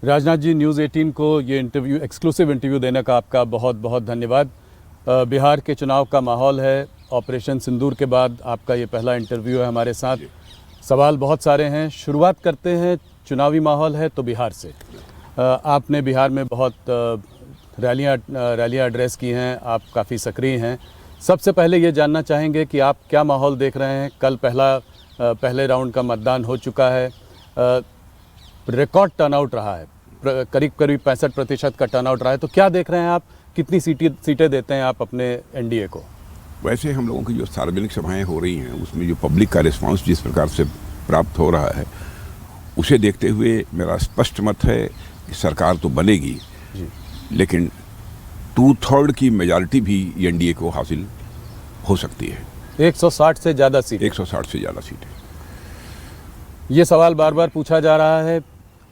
Rajnath ji, news 18 को ये interview, exclusive interview देने का आपका बहुत बहुत धन्यवाद। बिहार के चुनाव का माहौल है, ऑपरेशन सिंदूर के बाद आपका ये पहला इंटरव्यू है हमारे साथ। सवाल बहुत सारे हैं, शुरुआत करते हैं, चुनावी माहौल है तो बिहार से। आपने बिहार में बहुत रैलियाँ एड्रेस की हैं, आप काफ़ी सक्रिय हैं। सबसे पहले ये जानना चाहेंगे कि आप क्या माहौल देख रहे हैं। कल पहले राउंड का मतदान हो चुका है, रिकॉर्ड टर्नआउट रहा है, करीब 65% का टर्नआउट रहा है, तो क्या देख रहे हैं आप, कितनी सीटें देते हैं आप अपने एनडीए को? वैसे हम लोगों की जो सार्वजनिक सभाएं हो रही हैं उसमें जो पब्लिक का रिस्पांस जिस प्रकार से प्राप्त हो रहा है, उसे देखते हुए मेरा स्पष्ट मत है कि सरकार तो बनेगी, लेकिन 2/3 की मेजॉरिटी भी एनडीए को हासिल हो सकती है। 160 से ज़्यादा सीट, 160 से ज़्यादा सीटें। ये सवाल बार बार पूछा जा रहा है,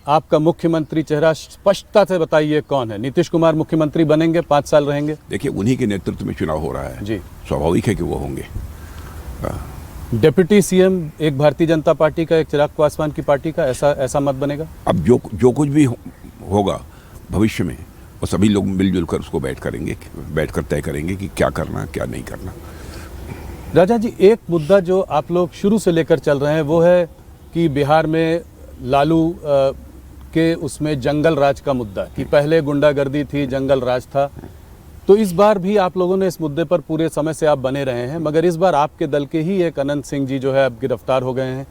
आपका मुख्यमंत्री चेहरा स्पष्टता से बताइए कौन है? नीतीश कुमार मुख्यमंत्री बनेंगे, 5 साल रहेंगे? देखिए, उन्हीं के नेतृत्व में चुनाव हो रहा है जी, स्वाभाविक है कि वो होंगे। डिप्टी सीएम एक भारतीय जनता पार्टी का, एक चिराग पासवान की पार्टी का, ऐसा मत बनेगा? अब जो कुछ भी होगा भविष्य में, वो सभी लोग मिलजुल कर उसको बैठकर तय करेंगे कि क्या करना क्या नहीं करना। राजा जी, एक मुद्दा जो आप लोग शुरू से लेकर चल रहे हैं वो है कि बिहार में लालू के उसमें जंगल राज का मुद्दा, कि पहले गुंडागर्दी थी, जंगल राज था। तो इस बार भी आप लोगों ने इस मुद्दे पर पूरे समय से आप बने रहे हैं, मगर इस बार आपके दल के ही एक अनंत सिंह जी जो है अब गिरफ्तार हो गए हैं।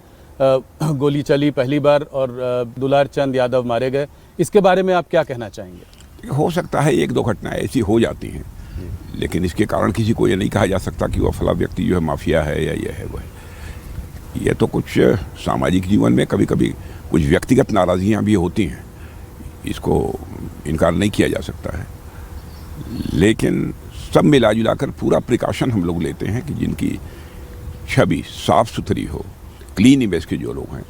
गोली चली पहली बार और दुलार चंद यादव मारे गए। इसके बारे में आप क्या कहना चाहेंगे? हो सकता है 1-2 घटनाएं ऐसी हो जाती हैं, लेकिन इसके कारण किसी को ये नहीं कहा जा सकता कि वह फला व्यक्ति जो है माफिया है या ये है वह है। ये तो कुछ सामाजिक जीवन में कभी कभी कुछ व्यक्तिगत नाराज़गियाँ भी होती हैं, इसको इनकार नहीं किया जा सकता है, लेकिन सब मिला जुला कर पूरा प्रिकॉशन हम लोग लेते हैं कि जिनकी छवि साफ सुथरी हो, क्लीन इमेज के जो लोग हैं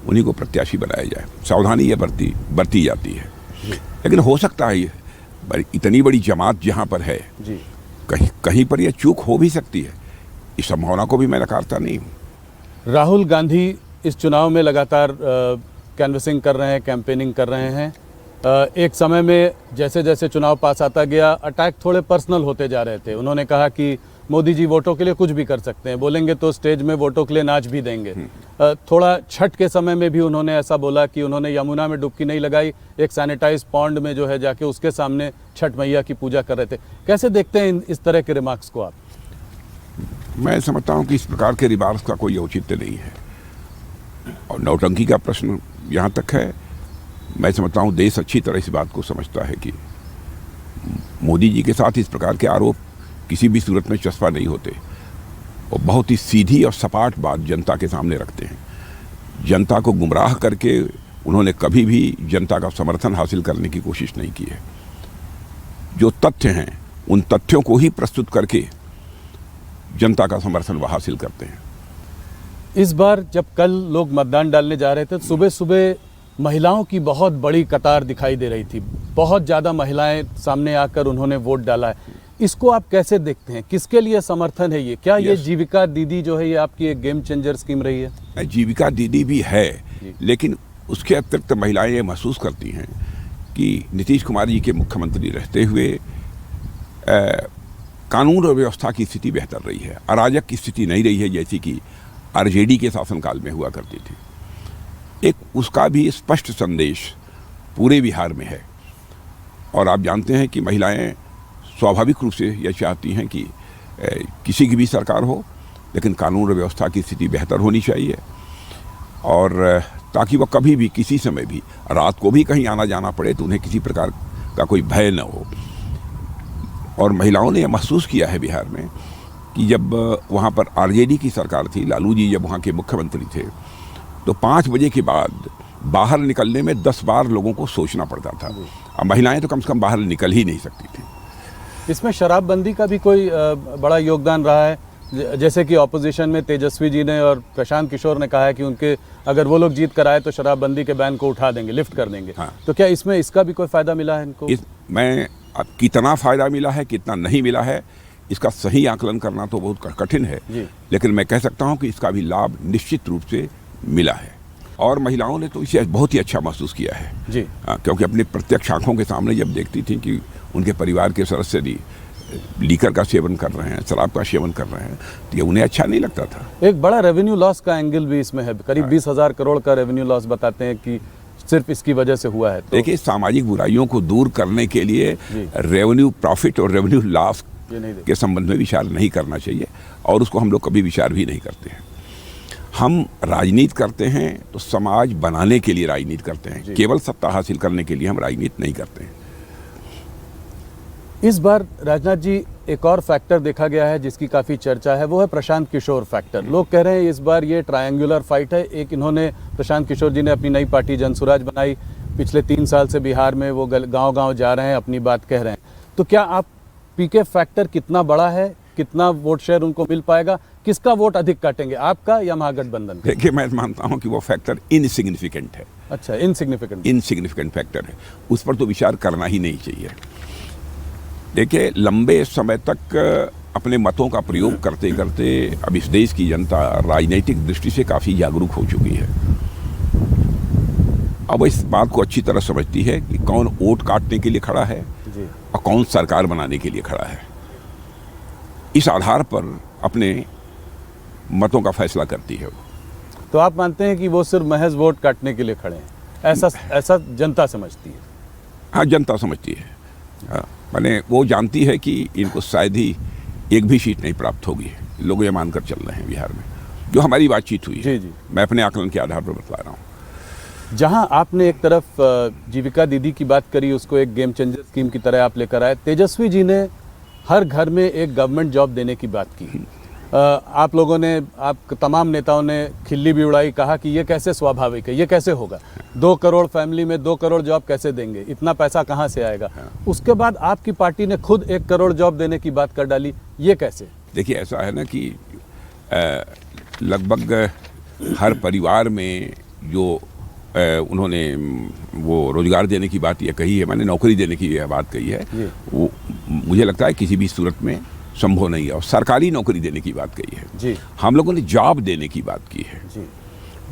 उन्हीं को प्रत्याशी बनाया जाए। सावधानी ये बरती जाती है, लेकिन हो सकता है ये इतनी बड़ी जमात जहाँ पर है जी, कहीं पर यह चूक हो भी सकती है। इस संभावना को भी मैं नकारता नहीं हूँ। राहुल गांधी इस चुनाव में लगातार कैनवसिंग कर रहे हैं, कैंपेनिंग कर रहे हैं। एक समय में जैसे जैसे चुनाव पास आता गया, अटैक थोड़े पर्सनल होते जा रहे थे। उन्होंने कहा कि मोदी जी वोटों के लिए कुछ भी कर सकते हैं, बोलेंगे तो स्टेज में वोटों के लिए नाच भी देंगे। थोड़ा छठ के समय में भी उन्होंने ऐसा बोला कि उन्होंने यमुना में डुबकी नहीं लगाई, एक सैनिटाइज पॉन्ड में जो है जाके उसके सामने छठ मैया की पूजा कर रहे थे। कैसे देखते हैं इस तरह के रिमार्क्स को आप? मैं समझता हूँ कि इस प्रकार के रिमार्क्स का कोई औचित्य नहीं है, और नौटंकी का प्रश्न यहाँ तक है। मैं समझता हूँ देश अच्छी तरह इस बात को समझता है कि मोदी जी के साथ इस प्रकार के आरोप किसी भी सूरत में चस्पा नहीं होते, और बहुत ही सीधी और सपाट बात जनता के सामने रखते हैं। जनता को गुमराह करके उन्होंने कभी भी जनता का समर्थन हासिल करने की कोशिश नहीं की है। जो तथ्य हैं उन तथ्यों को ही प्रस्तुत करके जनता का समर्थन वह हासिल करते हैं। इस बार जब कल लोग मतदान डालने जा रहे थे, सुबह सुबह महिलाओं की बहुत बड़ी कतार दिखाई दे रही थी। बहुत ज़्यादा महिलाएं सामने आकर उन्होंने वोट डाला है। इसको आप कैसे देखते हैं? किसके लिए समर्थन है ये? क्या ये जीविका दीदी जो है ये आपकी एक गेम चेंजर स्कीम रही है? जीविका दीदी भी है, लेकिन उसके अतिरिक्त महिलाएं ये महसूस करती हैं कि नीतीश कुमार जी के मुख्यमंत्री रहते हुए कानून और व्यवस्था की स्थिति बेहतर रही है, अराजक की स्थिति नहीं रही है जैसी कि आरजेडी के शासनकाल में हुआ करती थी। एक उसका भी स्पष्ट संदेश पूरे बिहार में है, और आप जानते हैं कि महिलाएं स्वाभाविक रूप से यह चाहती हैं कि किसी की भी सरकार हो, लेकिन कानून और व्यवस्था की स्थिति बेहतर होनी चाहिए, और ताकि वह कभी भी किसी समय भी रात को भी कहीं आना जाना पड़े तो उन्हें किसी प्रकार का कोई भय न हो। और महिलाओं ने यह महसूस किया है बिहार में कि जब वहाँ पर आरजेडी की सरकार थी, लालू जी जब वहाँ के मुख्यमंत्री थे, तो 5 बजे के बाद बाहर निकलने में 10 बार लोगों को सोचना पड़ता था। अब महिलाएं तो कम से कम बाहर निकल ही नहीं सकती थी। इसमें शराबबंदी का भी कोई बड़ा योगदान रहा है? जैसे कि ऑपोजिशन में तेजस्वी जी ने और प्रशांत किशोर ने कहा है कि उनके अगर वो लोग जीत कर आए तो शराबबंदी के बैन को उठा देंगे, लिफ्ट कर देंगे। हाँ। तो क्या इसमें इसका भी कोई फ़ायदा मिला है इनको? अब कितना फ़ायदा मिला है, कितना नहीं मिला है, इसका सही आकलन करना तो बहुत कठिन है, लेकिन मैं कह सकता हूँ कि इसका भी लाभ निश्चित रूप से मिला है। और महिलाओं ने तो इसे बहुत ही अच्छा महसूस किया है जी। क्योंकि अपने प्रत्यक्ष आंखों के सामने जब देखती थी कि उनके परिवार के सदस्य भी लीकर का सेवन कर रहे हैं, शराब का सेवन कर रहे हैं, तो ये उन्हें अच्छा नहीं लगता था। एक बड़ा रेवेन्यू लॉस का एंगल भी इसमें है, करीब 20,000 करोड़ का रेवेन्यू लॉस बताते हैं कि सिर्फ इसकी वजह से हुआ है। तो देखिए, सामाजिक बुराइयों को दूर करने के लिए रेवेन्यू प्रॉफिट और रेवेन्यू लॉस के संबंध में विचार नहीं करना चाहिए, और उसको हम लोग कभी विचार भी नहीं करते हैं। हम राजनीति करते हैं तो समाज बनाने के लिए राजनीति करते हैं, केवल सत्ता हासिल करने के लिए हम राजनीति नहीं करते हैं। इस बार राजनाथ जी एक और फैक्टर देखा गया है जिसकी काफ़ी चर्चा है, वो है प्रशांत किशोर फैक्टर। लोग कह रहे हैं इस बार ये ट्रायंगुलर फाइट है। एक इन्होंने, प्रशांत किशोर जी ने अपनी नई पार्टी जनसुराज बनाई, पिछले 3 साल से बिहार में वो गांव-गांव जा रहे हैं, अपनी बात कह रहे हैं। तो क्या आप पीके फैक्टर कितना बड़ा है, कितना वोट शेयर उनको मिल पाएगा, किसका वोट अधिक काटेंगे, आपका या महागठबंधन का? देखिए, मैं मानता हूँ कि वो फैक्टर इनसिग्निफिकेंट है। अच्छा, इनसिग्निफिकेंट फैक्टर है, उस पर तो विचार करना ही नहीं चाहिए। देखिए, लंबे समय तक अपने मतों का प्रयोग करते करते अब इस देश की जनता राजनीतिक दृष्टि से काफ़ी जागरूक हो चुकी है। अब इस बात को अच्छी तरह समझती है कि कौन वोट काटने के लिए खड़ा है और कौन सरकार बनाने के लिए खड़ा है। इस आधार पर अपने मतों का फैसला करती है वो। तो आप मानते हैं कि वो सिर्फ महज वोट काटने के लिए खड़े हैं, ऐसा जनता समझती है? हाँ, जनता समझती है। माने वो जानती है कि इनको शायद ही एक भी सीट नहीं प्राप्त होगी। लोग ये मानकर चल रहे हैं बिहार में, जो हमारी बातचीत हुई है। जी। मैं अपने आकलन के आधार पर बता रहा हूँ। जहां आपने एक तरफ जीविका दीदी की बात करी, उसको एक गेम चेंजर स्कीम की तरह आप लेकर आए, तेजस्वी जी ने हर घर में एक गवर्नमेंट जॉब देने की बात की। आप लोगों ने, आप तमाम नेताओं ने खिल्ली भी उड़ाई, कहा कि ये कैसे स्वाभाविक है, ये कैसे होगा, 2 करोड़ फैमिली में 2 करोड़ जॉब कैसे देंगे, इतना पैसा कहाँ से आएगा। उसके बाद आपकी पार्टी ने खुद 1 करोड़ जॉब देने की बात कर डाली, ये कैसे? देखिए, ऐसा है ना कि लगभग हर परिवार में जो उन्होंने वो रोजगार देने की बात ये कही है, मैंने नौकरी देने की यह बात कही है, वो मुझे लगता है किसी भी सूरत में संभव नहीं है। और सरकारी नौकरी देने की बात कही है जी। हम लोगों ने जॉब देने की बात की है जी।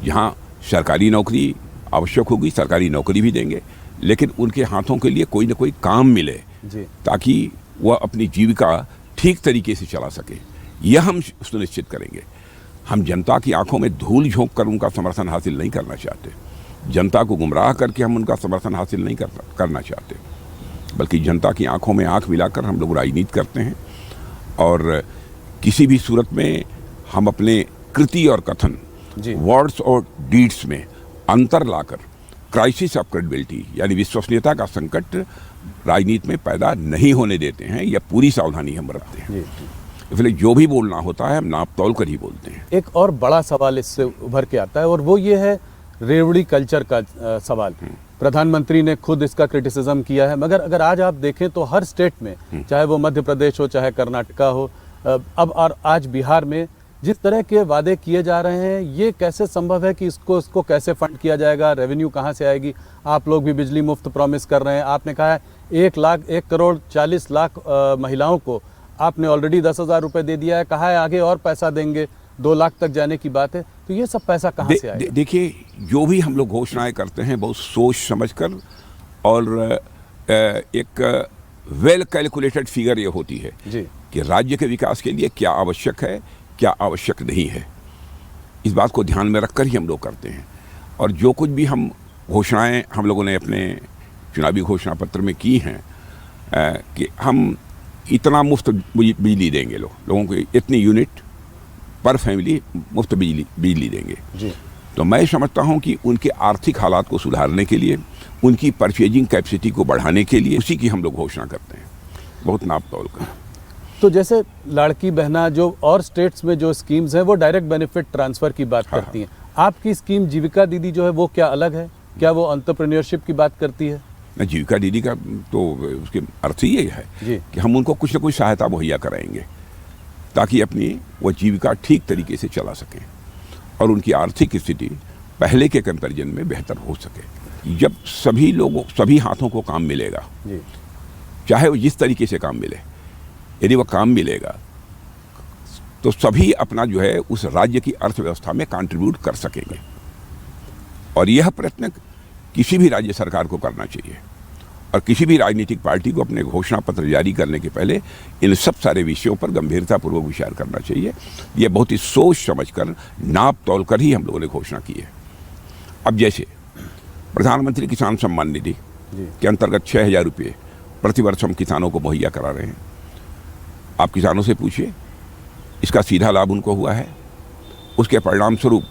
जहाँ सरकारी नौकरी आवश्यक होगी, सरकारी नौकरी भी देंगे, लेकिन उनके हाथों के लिए कोई ना कोई काम मिले जी, ताकि वह अपनी जीविका ठीक तरीके से चला सके। यह हम सुनिश्चित करेंगे। हम जनता की आंखों में धूल झोंक कर उनका समर्थन हासिल नहीं करना चाहते, जनता को गुमराह करके हम उनका समर्थन हासिल नहीं करना चाहते, बल्कि जनता की आंखों में आंख मिलाकर हम लोग राजनीति करते हैं। और किसी भी सूरत में हम अपने कृति और कथन, वर्ड्स और डीड्स में अंतर लाकर क्राइसिस ऑफ क्रेडिबिलिटी यानी विश्वसनीयता का संकट राजनीति में पैदा नहीं होने देते हैं। यह पूरी सावधानी हम रखते हैं। इसलिए जो भी बोलना होता है हम नाप तौल कर ही बोलते हैं। एक और बड़ा सवाल इससे उभर के आता है और वो ये है रेवड़ी कल्चर का सवाल। प्रधानमंत्री ने खुद इसका क्रिटिसिज्म किया है, मगर अगर आज आप देखें तो हर स्टेट में, चाहे वो मध्य प्रदेश हो चाहे कर्नाटका हो, अब और आज बिहार में जिस तरह के वादे किए जा रहे हैं, ये कैसे संभव है कि इसको कैसे फंड किया जाएगा, रेवेन्यू कहाँ से आएगी? आप लोग भी बिजली मुफ्त प्रॉमिस कर रहे हैं। आपने कहा है 1 करोड़ 40 लाख महिलाओं को आपने ऑलरेडी 10,000 रुपये दे दिया है, कहा है आगे और पैसा देंगे, 2 लाख तक जाने की बात है। तो ये सब पैसा कहाँ से आएगा? देखिए, जो भी हम लोग घोषणाएं करते हैं बहुत सोच समझकर और एक वेल कैलकुलेटेड फिगर ये होती है कि राज्य के विकास के लिए क्या आवश्यक है, क्या आवश्यक नहीं है। इस बात को ध्यान में रखकर ही हम लोग करते हैं। और जो कुछ भी हम घोषणाएं हम लोगों ने अपने चुनावी घोषणा पत्र में की हैं कि हम इतना मुफ्त बिजली देंगे, लोगों को इतनी यूनिट पर फैमिली मुफ्त बिजली देंगे जी। तो मैं समझता हूं कि उनके आर्थिक हालात को सुधारने के लिए, उनकी परचेजिंग कैपेसिटी को बढ़ाने के लिए उसी की हम लोग घोषणा करते हैं, बहुत नाप तौल कर। तो जैसे लाड़की बहना, जो और स्टेट्स में जो स्कीम्स हैं वो डायरेक्ट बेनिफिट ट्रांसफ़र की बात करती हैं, आपकी स्कीम जीविका दीदी जो है वो क्या अलग है? क्या वो एंटरप्रेन्योरशिप की बात करती है? जीविका दीदी का तो उसके अर्थ ही यही है कि हम उनको कुछ न कुछ सहायता मुहैया कराएंगे ताकि अपनी वो जीविका ठीक तरीके से चला सकें और उनकी आर्थिक स्थिति पहले के कंपैरिजन में बेहतर हो सके। जब सभी हाथों को काम मिलेगा, चाहे वो जिस तरीके से काम मिले, यदि वह काम मिलेगा तो सभी अपना जो है उस राज्य की अर्थव्यवस्था में कंट्रीब्यूट कर सकेंगे। और यह प्रयत्न किसी भी राज्य सरकार को करना चाहिए और किसी भी राजनीतिक पार्टी को अपने घोषणा पत्र जारी करने के पहले इन सब सारे विषयों पर गंभीरतापूर्वक विचार करना चाहिए। ये बहुत ही सोच समझकर नाप तोल कर ही हम लोगों ने घोषणा की है। अब जैसे प्रधानमंत्री किसान सम्मान निधि के अंतर्गत 6,000 रुपये प्रतिवर्ष हम किसानों को मुहैया करा रहे हैं। आप किसानों से पूछिए, इसका सीधा लाभ उनको हुआ है? उसके परिणाम स्वरूप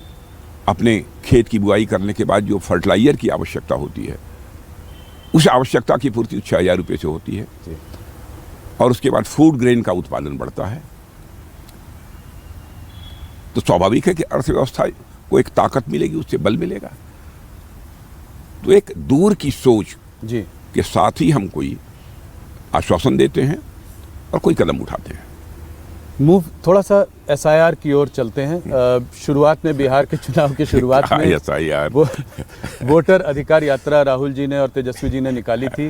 अपने खेत की बुआई करने के बाद जो फर्टिलाइजर की आवश्यकता होती है, उस आवश्यकता की पूर्ति 6,000 रुपये से होती है और उसके बाद फूड ग्रेन का उत्पादन बढ़ता है। तो स्वाभाविक है कि अर्थव्यवस्था को एक ताकत मिलेगी, उससे बल मिलेगा। तो एक दूर की सोच के साथ ही हम कोई आश्वासन देते हैं और कोई कदम उठाते हैं। मूव थोड़ा सा SIR की ओर चलते हैं। शुरुआत में बिहार के चुनाव की शुरुआत में SIR वोटर अधिकार यात्रा राहुल जी ने और तेजस्वी जी ने निकाली थी।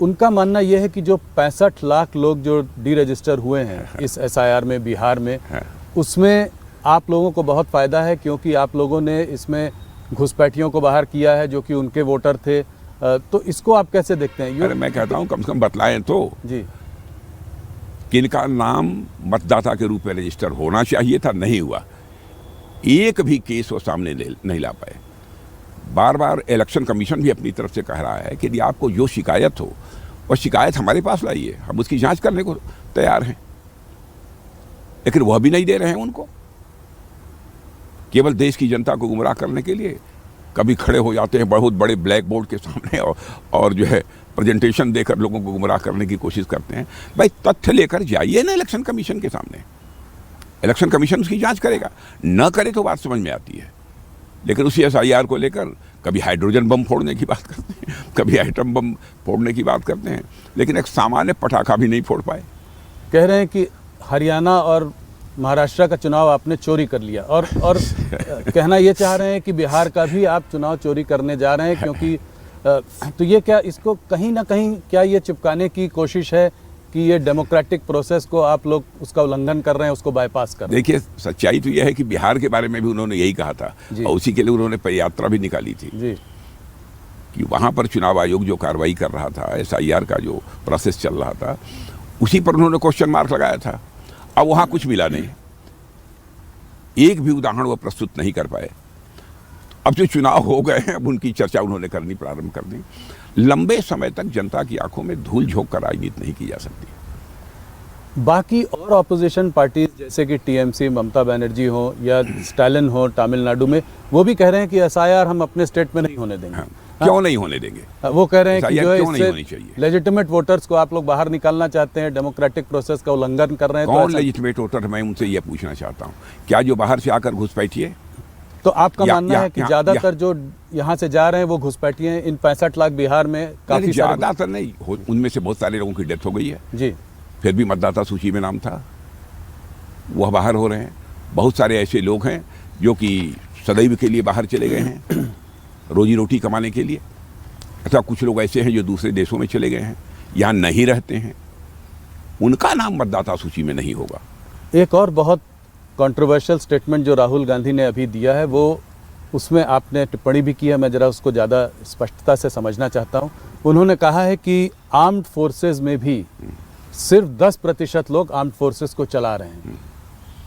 उनका मानना यह है कि जो 65 लाख लोग जो डीरजिस्टर हुए हैं इस SIR में बिहार में, उसमें आप लोगों को बहुत फ़ायदा है क्योंकि आप लोगों ने इसमें घुसपैठियों को बाहर किया है जो कि उनके वोटर थे। तो इसको आप कैसे देखते हैं? अरे मैं कहता हूँ कम से कम बतलाएं तो जी, किनका नाम मतदाता के रूप में रजिस्टर होना चाहिए था, नहीं हुआ। एक भी केस वो सामने नहीं ला पाए। बार बार इलेक्शन कमीशन भी अपनी तरफ से कह रहा है कि यदि आपको जो शिकायत हो वो शिकायत हमारे पास लाइए, हम उसकी जांच करने को तैयार हैं। लेकिन वह भी नहीं दे रहे हैं उनको। केवल देश की जनता को गुमराह करने के लिए कभी खड़े हो जाते हैं बहुत बड़े ब्लैक बोर्ड के सामने और जो है प्रेजेंटेशन देकर लोगों को गुमराह करने की कोशिश करते हैं। भाई तथ्य लेकर जाइए ना इलेक्शन कमीशन के सामने, इलेक्शन कमीशन उसकी जांच करेगा। न करे तो बात समझ में आती है, लेकिन उसी SIR को लेकर कभी हाइड्रोजन बम फोड़ने की बात करते हैं, कभी एटम बम फोड़ने की बात करते हैं, लेकिन एक सामान्य पटाखा भी नहीं फोड़ पाए। कह रहे हैं कि हरियाणा और महाराष्ट्र का चुनाव आपने चोरी कर लिया और कहना ये चाह रहे हैं कि बिहार का भी आप चुनाव चोरी करने जा रहे हैं, क्योंकि तो ये क्या, इसको कहीं ना कहीं क्या ये चिपकाने की कोशिश है कि ये डेमोक्रेटिक प्रोसेस को आप लोग उसका उल्लंघन कर रहे हैं, उसको बाईपास कर रहे हैं? देखिए, सच्चाई तो यह है कि बिहार के बारे में भी उन्होंने यही कहा था और उसी के लिए उन्होंने पदयात्रा भी निकाली थी जी, कि वहाँ पर चुनाव आयोग जो कार्रवाई कर रहा था, SIR का जो प्रोसेस चल रहा था, उसी पर उन्होंने क्वेश्चन मार्क लगाया था। अब वहाँ कुछ मिला नहीं, एक भी उदाहरण वो प्रस्तुत नहीं कर पाए। अब जो चुनाव हो गए हैं, अब उनकी चर्चा उन्होंने करनी प्रारंभ कर दी। लंबे समय तक जनता की आंखों में धूल झोंक कर राजनीति नहीं की जा सकती। बाकी और ऑपोजिशन पार्टी जैसे कि TMC, ममता बनर्जी हो या स्टालिन हो तमिलनाडु में, वो भी कह रहे हैं कि SIR हम अपने स्टेट में नहीं होने देंगे। क्यों नहीं होने देंगे? वो कह रहे हैं कि जो है इससे लेजिटिमेट वोटर्स को आप लोग बाहर निकालना चाहते हैं, डेमोक्रेटिक प्रोसेस का उल्लंघन कर रहे हैं। कौन लेजिटिमेट वोटर? मैं उनसे ये पूछना चाहता हूँ, क्या जो बाहर से आकर घुसपैठिए? तो आपका मानना है कि ज्यादातर जो यहाँ से जा रहे हैं वो घुसपैठिए? इन 65 लाख बिहार में काफी ज्यादातर नहीं, उनमें से बहुत सारे लोगों की डेथ हो गई है जी, फिर भी मतदाता सूची में नाम था, वह बाहर हो रहे हैं। बहुत सारे ऐसे लोग हैं जो कि सदैव के लिए बाहर चले गए हैं रोजी रोटी कमाने के लिए, अथवा कुछ लोग ऐसे हैं जो दूसरे देशों में चले गए हैं, यहाँ नहीं रहते हैं, उनका नाम मतदाता सूची में नहीं होगा। एक और बहुत कंट्रोवर्शियल स्टेटमेंट जो राहुल गांधी ने अभी दिया है, वो उसमें आपने टिप्पणी भी की है, मैं ज़रा उसको ज़्यादा स्पष्टता से समझना चाहता हूँ। उन्होंने कहा है कि आर्म्ड फोर्सेस में भी सिर्फ 10% लोग आर्म्ड फोर्सेस को चला रहे हैं।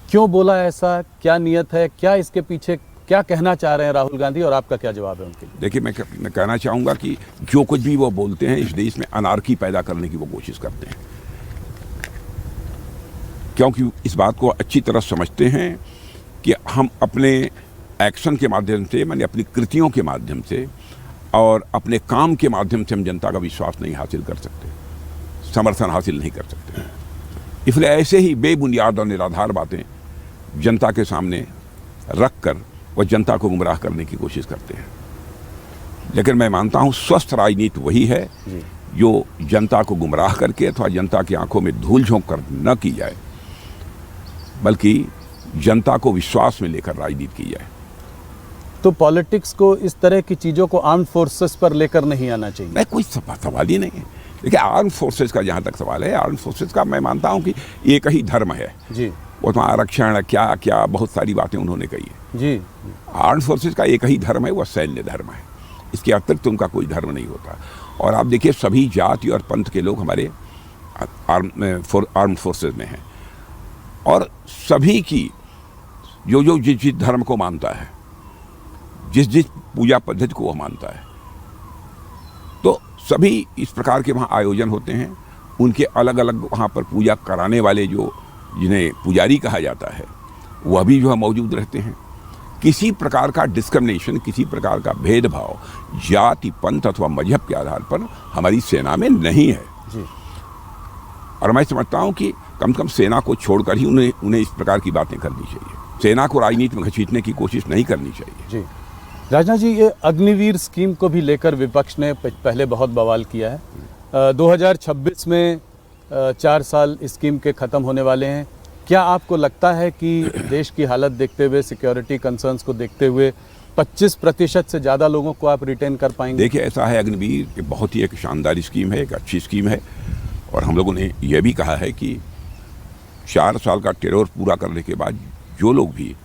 क्यों बोला ऐसा? क्या नियत है? क्या इसके पीछे क्या कहना चाह रहे हैं राहुल गांधी, और आपका क्या जवाब है उनके लिए? देखिए, मैं कहना चाहूँगा कि जो कुछ भी वो बोलते हैं, इस देश में अनार्की पैदा करने की वो कोशिश करते हैं, क्योंकि इस बात को अच्छी तरह समझते हैं कि हम अपने एक्शन के माध्यम से, माने अपनी कृतियों के माध्यम से और अपने काम के माध्यम से हम जनता का विश्वास नहीं हासिल कर सकते, समर्थन हासिल नहीं कर सकते। इसलिए ऐसे ही बेबुनियाद और निराधार बातें जनता के सामने रख कर वह जनता को गुमराह करने की कोशिश करते हैं। लेकिन मैं मानता हूँ स्वस्थ राजनीति वही है जो जनता को गुमराह करके अथवा जनता की आंखों में धूल झोंक कर न की जाए, बल्कि जनता को विश्वास में लेकर राजनीति की जाए। तो पॉलिटिक्स को इस तरह की चीज़ों को आर्म्ड फोर्सेस पर लेकर नहीं आना चाहिए? नहीं, कोई सवाल ही नहीं है। देखिए, आर्म्ड फोर्सेस का जहाँ तक सवाल है, आर्म्ड फोर्सेस का मैं मानता हूँ कि एक ही धर्म है जी, वो तो आरक्षण क्या क्या बहुत सारी बातें उन्होंने कही है। जी। आर्म्ड फोर्सेस का एक ही धर्म है, वह सैन्य धर्म है। इसके अतिरिक्त उनका कोई धर्म नहीं होता। और आप देखिए सभी जाति और पंथ के लोग हमारे आर्म्ड फोर्सेस में हैं, और सभी की जो जिस जिस धर्म को मानता है, जिस जिस पूजा पद्धति को वह मानता है, तो सभी इस प्रकार के वहाँ आयोजन होते हैं। उनके अलग अलग वहाँ पर पूजा कराने वाले जो जिन्हें पुजारी कहा जाता है वह भी जो है मौजूद रहते हैं। किसी प्रकार का डिस्क्रिमिनेशन, किसी प्रकार का भेदभाव जाति, पंथ अथवा मजहब के आधार पर हमारी सेना में नहीं है जी। और मैं समझता हूँ कि कम से कम सेना को छोड़कर ही उन्हें इस प्रकार की बातें करनी चाहिए। सेना को राजनीति में घसीटने की कोशिश नहीं करनी चाहिए जी। राजनाथ जी, ये अग्निवीर स्कीम को भी लेकर विपक्ष ने पहले बहुत बवाल किया है। 2026 में 4 साल इस स्कीम के ख़त्म होने वाले हैं। क्या आपको लगता है कि देश की हालत देखते हुए, सिक्योरिटी कंसर्न्स को देखते हुए 25% से ज़्यादा लोगों को आप रिटेन कर पाएंगे? देखिए, ऐसा है, अग्निवीर बहुत ही एक शानदार स्कीम है, एक अच्छी स्कीम है। और हम लोगों ने यह भी कहा है कि 4 साल का टेरोर पूरा करने के बाद जो लोग भी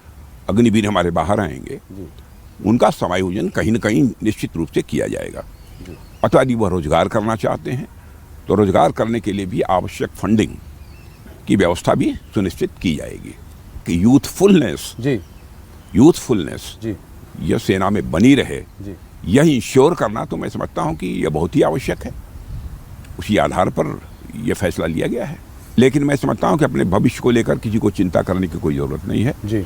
अग्निवीर हमारे बाहर आएंगे उनका समायोजन कहीं न कहीं निश्चित रूप से किया जाएगा। अथवा यदि वह रोजगार करना चाहते हैं तो रोजगार करने के लिए भी आवश्यक फंडिंग की व्यवस्था भी सुनिश्चित की जाएगी कि यूथफुलनेस जी यह सेना में बनी रहे जी। यह इंश्योर करना तो मैं समझता हूं कि यह बहुत ही आवश्यक है। उसी आधार पर यह फैसला लिया गया है। लेकिन मैं समझता हूं कि अपने भविष्य को लेकर किसी को चिंता करने की कोई ज़रूरत नहीं है जी।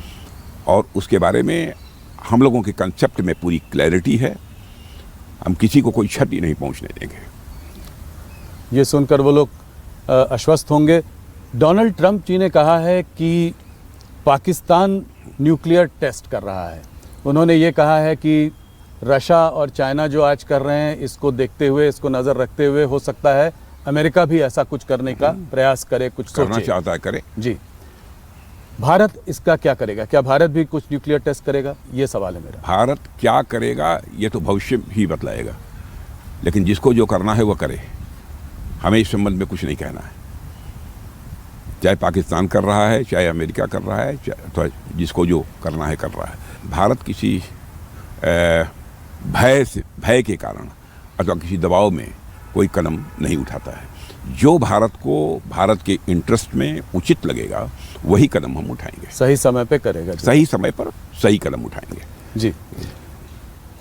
और उसके बारे में हम लोगों के कंसेप्ट में पूरी क्लैरिटी है। हम किसी को कोई क्षति नहीं पहुंचने देंगे। ये सुनकर वो लोग आश्वस्त होंगे। डोनाल्ड ट्रंप जी ने कहा है कि पाकिस्तान न्यूक्लियर टेस्ट कर रहा है। उन्होंने ये कहा है कि रशिया और चाइना जो आज कर रहे हैं, इसको देखते हुए, इसको नज़र रखते हुए हो सकता है अमेरिका भी ऐसा कुछ करने का प्रयास करे, कुछ करना चाहता है, करे जी। भारत इसका क्या करेगा? क्या भारत भी कुछ न्यूक्लियर टेस्ट करेगा? ये सवाल है मेरा। भारत क्या करेगा ये तो भविष्य ही बतलाएगा, लेकिन जिसको जो करना है वह करे। हमें इस संबंध में कुछ नहीं कहना है। चाहे पाकिस्तान कर रहा है, चाहे अमेरिका कर रहा है, तो जिसको जो करना है कर रहा है। भारत किसी भय के कारण अथवा किसी दबाव में कोई कदम नहीं उठाता है। जो भारत को भारत के इंटरेस्ट में उचित लगेगा वही कदम हम उठाएंगे। सही समय पे करेगा, सही समय पर सही कदम उठाएंगे जी।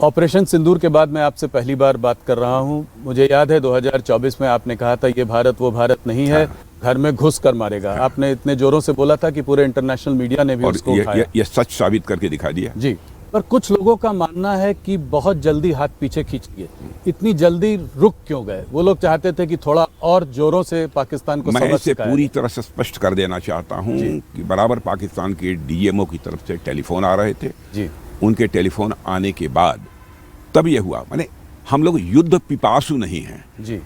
ऑपरेशन सिंदूर के बाद मैं आपसे पहली बार बात कर रहा हूं। मुझे याद है 2024 में आपने कहा था ये भारत वो भारत नहीं है, घर में घुस कर मारेगा। आपने इतने जोरों से बोला था कि पूरे इंटरनेशनल मीडिया ने भी उसको उठाया। ये सच साबित करके दिखा दिया जी। पर कुछ लोगों का मानना है कि बहुत जल्दी हाथ पीछे खींच लिए। इतनी जल्दी रुक क्यों गए? वो लोग चाहते थे कि थोड़ा और जोरों से पाकिस्तान को मैं इसे पूरी तरह से स्पष्ट कर देना चाहता हूं कि बराबर पाकिस्तान के डीएमओ की तरफ से टेलीफोन आ रहे थे जी। उनके टेलीफोन आने के बाद तब यह हुआ। माने हम लोग युद्ध पिपासु नहीं हैं जी।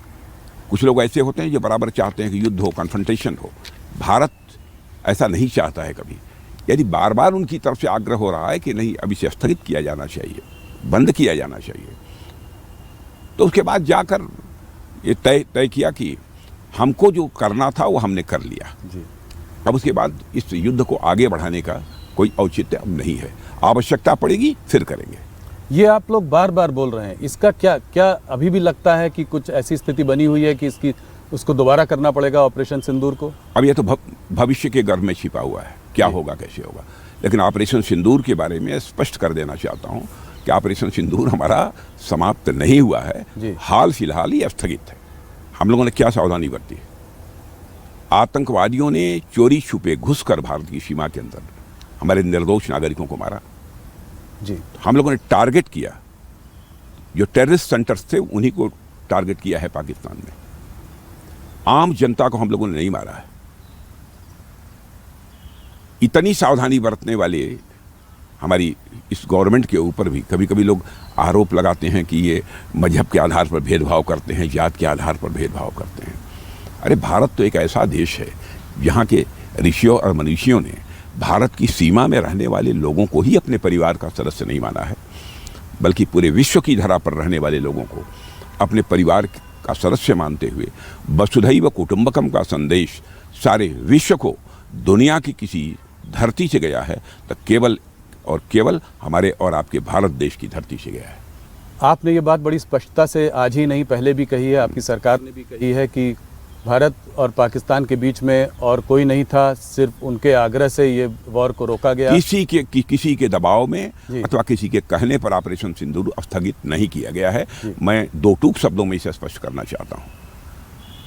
कुछ लोग ऐसे होते हैं जो बराबर चाहते हैं कि युद्ध हो, कन्फ्रंटेशन हो। भारत ऐसा नहीं चाहता है कभी। यदि बार बार उनकी तरफ से आग्रह हो रहा है कि नहीं, अब इसे स्थगित किया जाना चाहिए, बंद किया जाना चाहिए, तो उसके बाद जाकर ये तय किया कि हमको जो करना था वो हमने कर लिया जी। अब उसके बाद इस युद्ध को आगे बढ़ाने का कोई औचित्य अब नहीं है। आवश्यकता पड़ेगी फिर करेंगे। ये आप लोग बार बार बोल रहे हैं, इसका क्या अभी भी लगता है कि कुछ ऐसी स्थिति बनी हुई है कि उसको दोबारा करना पड़ेगा ऑपरेशन सिंदूर को? अब यह तो भविष्य के गर्भ में छिपा हुआ है, क्या होगा कैसे होगा। लेकिन ऑपरेशन सिंदूर के बारे में स्पष्ट कर देना चाहता हूं कि ऑपरेशन सिंदूर हमारा समाप्त नहीं हुआ है, हाल फिलहाल ही स्थगित है। हम लोगों ने क्या सावधानी बरती है? आतंकवादियों ने चोरी छुपे घुसकर भारत की सीमा के अंदर हमारे निर्दोष नागरिकों को मारा जी। हम लोगों ने टारगेट किया, जो टेररिस्ट सेंटर्स थे उन्हीं को टारगेट किया है पाकिस्तान में। आम जनता को हम लोगों ने नहीं मारा है। इतनी सावधानी बरतने वाले हमारी इस गवर्नमेंट के ऊपर भी कभी कभी लोग आरोप लगाते हैं कि ये मजहब के आधार पर भेदभाव करते हैं, जात के आधार पर भेदभाव करते हैं। अरे भारत तो एक ऐसा देश है जहाँ के ऋषियों और मनीषियों ने भारत की सीमा में रहने वाले लोगों को ही अपने परिवार का सदस्य नहीं माना है, बल्कि पूरे विश्व की धरा पर रहने वाले लोगों को अपने परिवार का सदस्य मानते हुए वसुधैव कुटुंबकम का संदेश सारे विश्व को दुनिया की किसी धरती से गया है तो केवल और केवल हमारे और आपके भारत देश की धरती से गया है। आपने ये बात बड़ी स्पष्टता से आज ही नहीं पहले भी कही है, आपकी सरकार ने भी कही है कि भारत और पाकिस्तान के बीच में और कोई नहीं था, सिर्फ उनके आग्रह से ये वॉर को रोका गया। किसी के दबाव में अथवा किसी के कहने पर ऑपरेशन सिंदूर स्थगित नहीं किया गया है। मैं दो टूक शब्दों में इसे स्पष्ट करना चाहता हूँ।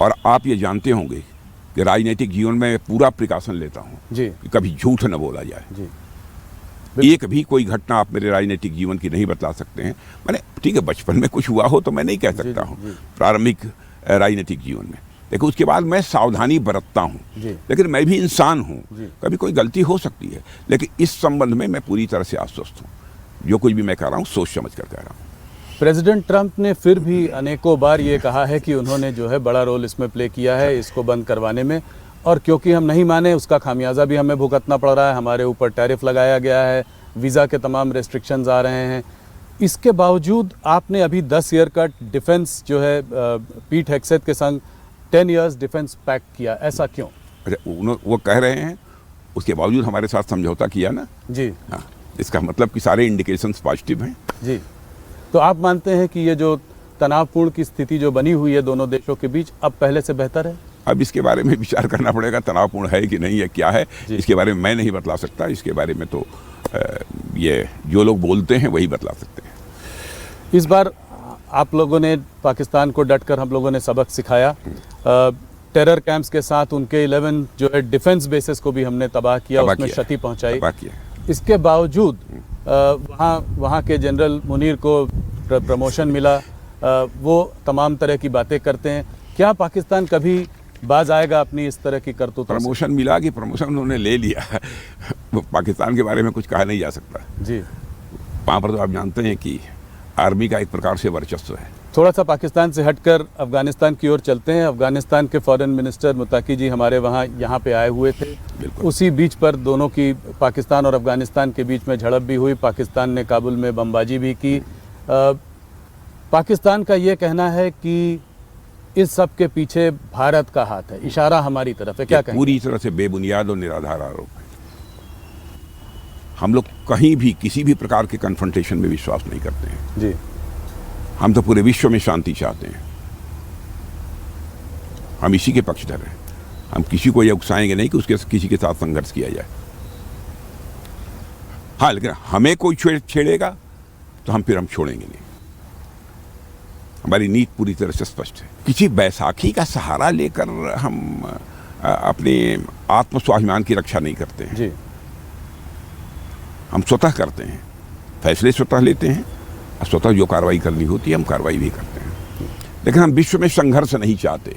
और आप ये जानते होंगे कि राजनीतिक जीवन में पूरा प्रिकॉशन लेता हूँ कि कभी झूठ न बोला जाए। एक भी कोई घटना आप मेरे राजनीतिक जीवन की नहीं बतला सकते हैं। मैंने ठीक है, बचपन में कुछ हुआ हो तो मैं नहीं कह सकता हूँ, प्रारंभिक राजनीतिक जीवन में। देखो उसके बाद मैं सावधानी बरतता हूँ, लेकिन मैं भी इंसान हूँ, कभी कोई गलती हो सकती है। लेकिन इस संबंध में मैं पूरी तरह से आश्वस्त हूँ। जो कुछ भी मैं कह रहा हूँ सोच समझ कर कह रहा हूँ। प्रेसिडेंट ट्रंप ने फिर भी अनेकों बार ये कहा है कि उन्होंने जो है बड़ा रोल इसमें प्ले किया है इसको बंद करवाने में, और क्योंकि हम नहीं माने उसका खामियाजा भी हमें भुगतना पड़ रहा है। हमारे ऊपर टैरिफ लगाया गया है, वीज़ा के तमाम रेस्ट्रिक्शंस आ रहे हैं। इसके बावजूद आपने अभी 10 ईयर का डिफेंस जो है पीट हेग्सेथ के संग 10 इयर्स डिफेंस पैक्ट किया, ऐसा क्यों? वो कह रहे हैं उसके बावजूद हमारे साथ समझौता किया ना जी। हाँ, इसका मतलब कि सारे इंडिकेशंस पॉजिटिव हैं जी। तो आप मानते हैं कि ये जो तनावपूर्ण की स्थिति जो बनी हुई है दोनों देशों के बीच अब पहले से बेहतर है? अब इसके बारे में विचार करना पड़ेगा, तनावपूर्ण है कि नहीं है, क्या है, इसके बारे में मैं नहीं बतला सकता। इसके बारे में तो ये जो लोग बोलते हैं वही बतला सकते हैं। इस बार आप लोगों ने पाकिस्तान को डटकर हम लोगों ने सबक सिखाया। टेरर कैंप्स के साथ उनके 11 जो है डिफेंस बेसिस को भी हमने तबाह किया, उसमें क्षति पहुंचाई। इसके बावजूद वहाँ के जनरल मुनीर को प्रमोशन मिला। वो तमाम तरह की बातें करते हैं। क्या पाकिस्तान कभी बाज आएगा अपनी इस तरह की करतूतों से? प्रमोशन मिला कि प्रमोशन उन्होंने ले लिया पाकिस्तान के बारे में कुछ कहा नहीं जा सकता जी। वहाँ पर तो आप जानते हैं कि आर्मी का एक प्रकार से वर्चस्व है। थोड़ा सा पाकिस्तान से हटकर अफगानिस्तान की ओर चलते हैं। अफगानिस्तान के फॉरेन मिनिस्टर मुताकी जी हमारे यहाँ पे आए हुए थे। उसी बीच पर दोनों की पाकिस्तान और अफगानिस्तान के बीच में झड़प भी हुई। पाकिस्तान ने काबुल में बमबाजी भी की। पाकिस्तान का ये कहना है कि इस सब के पीछे भारत का हाथ है, इशारा हमारी तरफ है। क्या कहेंगे? पूरी तरह से बेबुनियाद और निराधार आरोप है। हम लोग कहीं भी किसी भी प्रकार के कन्फ्रंटेशन में विश्वास नहीं करते हैं जी। हम तो पूरे विश्व में शांति चाहते हैं। हम इसी के पक्षधर हैं। हम किसी को ये उकसाएंगे नहीं कि उसके किसी के साथ संघर्ष किया जाए। हाँ, लेकिन हमें कोई छेड़ेगा तो हम छोड़ेंगे नहीं। हमारी नीति पूरी तरह से स्पष्ट है। किसी बैसाखी का सहारा लेकर हम अपने आत्मस्वाभिमान की रक्षा नहीं करते हैं जी। हम स्वतः करते हैं, फैसले स्वतः लेते हैं और स्वतः जो कार्रवाई करनी होती है हम कार्रवाई भी करते हैं। लेकिन हम विश्व में संघर्ष नहीं चाहते,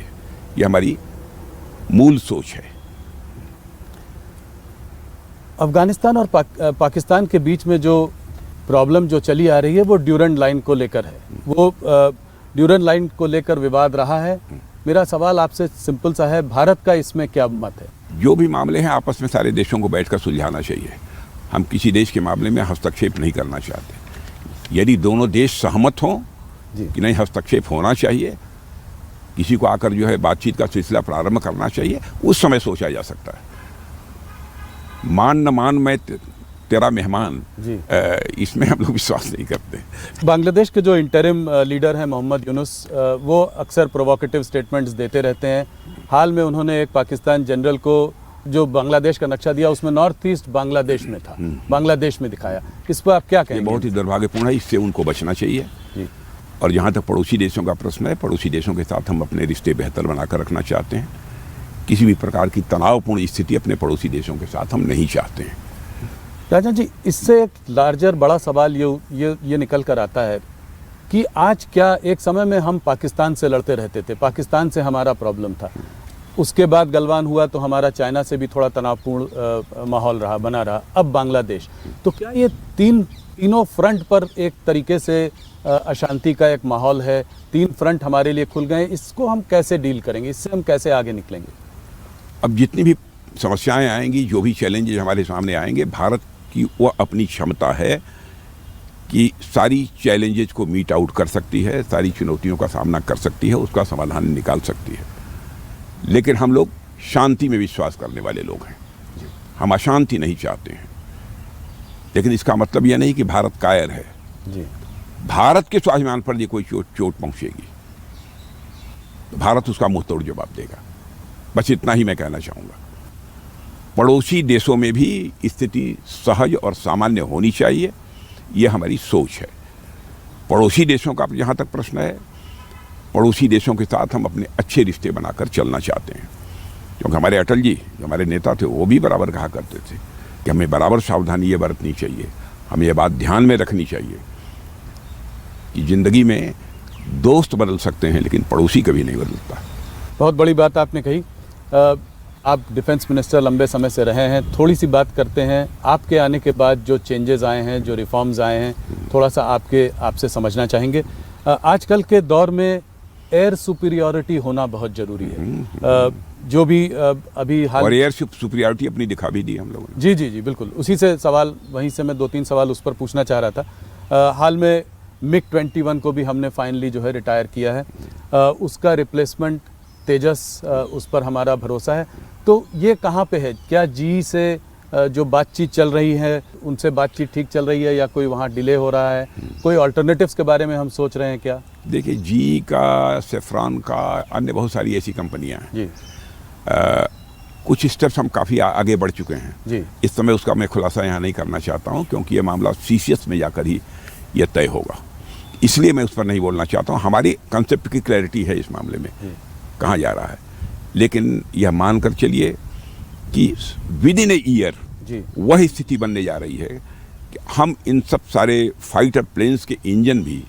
ये हमारी मूल सोच है। अफगानिस्तान और पाकिस्तान के बीच में जो प्रॉब्लम जो चली आ रही है वो ड्यूरेंट लाइन को लेकर है। वो ड्यूरेंट लाइन को लेकर विवाद रहा है। मेरा सवाल आपसे सिंपल सा है, भारत का इसमें क्या मत है? जो भी मामले हैं आपस में सारे देशों को बैठकर सुलझाना चाहिए। हम किसी देश के मामले में हस्तक्षेप नहीं करना चाहते। यदि दोनों देश सहमत हों कि नहीं हस्तक्षेप होना चाहिए, किसी को आकर जो है बातचीत का सिलसिला प्रारंभ करना चाहिए, उस समय सोचा जा सकता है। मान न मान मैं तेरा मेहमान, इसमें हम लोग विश्वास नहीं करते। बांग्लादेश के जो इंटरिम लीडर हैं मोहम्मद यूनुस, वो अक्सर प्रोवोकेटिव स्टेटमेंट्स देते रहते हैं। हाल में उन्होंने एक पाकिस्तान जनरल को जो बांग्लादेश का नक्शा दिया उसमें नॉर्थ ईस्ट बांग्लादेश में था, बांग्लादेश में दिखाया। इस पर आप क्या कहेंगे? बहुत ही दुर्भाग्यपूर्ण है, इससे उनको बचना चाहिए। और जहाँ तक पड़ोसी देशों का प्रश्न है, पड़ोसी देशों के साथ हम अपने रिश्ते बेहतर बनाकर रखना चाहते हैं। किसी भी प्रकार की तनावपूर्ण स्थिति अपने पड़ोसी देशों के साथ हम नहीं चाहते हैं। राजन जी, इससे एक लार्जर बड़ा सवाल ये निकल कर आता है कि आज क्या एक समय में हम पाकिस्तान से लड़ते रहते थे, पाकिस्तान से हमारा प्रॉब्लम था। उसके बाद गलवान हुआ तो हमारा चाइना से भी थोड़ा तनावपूर्ण माहौल बना रहा। अब बांग्लादेश, तो क्या ये तीनों फ्रंट पर एक तरीके से अशांति का एक माहौल है? 3 फ्रंट हमारे लिए खुल गए। इसको हम कैसे डील करेंगे? इससे हम कैसे आगे निकलेंगे? अब जितनी भी समस्याएं आएंगी, जो भी चैलेंजेस हमारे सामने आएंगे, भारत की वो अपनी क्षमता है कि सारी चैलेंजेस को मीट आउट कर सकती है, सारी चुनौतियों का सामना कर सकती है, उसका समाधान निकाल सकती है। लेकिन हम लोग शांति में विश्वास करने वाले लोग हैं। हम अशांति नहीं चाहते हैं, लेकिन इसका मतलब यह नहीं कि भारत कायर है। जी। भारत के स्वाभिमान पर यदि कोई चोट पहुंचेगी तो भारत उसका मुंह तोड़ जवाब देगा। बस इतना ही मैं कहना चाहूँगा। पड़ोसी देशों में भी स्थिति सहज और सामान्य होनी चाहिए, यह हमारी सोच है। पड़ोसी देशों का जहाँ तक प्रश्न है, पड़ोसी देशों के साथ हम अपने अच्छे रिश्ते बनाकर चलना चाहते हैं, क्योंकि हमारे अटल जी जो हमारे नेता थे वो भी बराबर कहा करते थे कि हमें बराबर सावधानी ये बरतनी चाहिए, हमें ये बात ध्यान में रखनी चाहिए कि ज़िंदगी में दोस्त बदल सकते हैं लेकिन पड़ोसी कभी नहीं बदलता। बहुत बड़ी बात आपने कही। आप डिफेंस मिनिस्टर लंबे समय से रहे हैं, थोड़ी सी बात करते हैं आपके आने के बाद जो चेंजेस आए हैं, जो रिफॉर्म्स आए हैं, थोड़ा सा आपसे समझना चाहेंगे। आजकल के दौर में एयर सुपीरियॉरिटी होना बहुत ज़रूरी है। जो भी अभी हाल और एयर सुपीरियॉरिटी अपनी दिखा भी दी हम लोगों ने। जी जी जी बिल्कुल, उसी से सवाल, वहीं से मैं 2-3 सवाल उस पर पूछना चाह रहा था। हाल में MiG-21 को भी हमने फाइनली जो है रिटायर किया है। उसका रिप्लेसमेंट तेजस, उस पर हमारा भरोसा है। तो ये कहाँ पे है? क्या जी से जो बातचीत चल रही है उनसे बातचीत ठीक चल रही है या कोई वहाँ डिले हो रहा है? कोई अल्टरनेटिव्स के बारे में हम सोच रहे हैं क्या? देखिए, जी का, सेफ्रॉन का, अन्य बहुत सारी ऐसी कंपनियां हैं जी। कुछ स्टेप्स हम काफ़ी आगे बढ़ चुके हैं जी। इस समय उसका मैं खुलासा यहाँ नहीं करना चाहता हूँ, क्योंकि ये मामला CCS में जाकर ही ये तय होगा, इसलिए मैं उस पर नहीं बोलना चाहता हूँ। हमारी कंसेप्ट की क्लैरिटी है इस मामले में कहाँ जा रहा है, लेकिन यह मानकर चलिए कि विद इन ए ईयर वह स्थिति बनने जा रही है कि हम इन सब सारे फाइटर प्लेन्स के इंजन भी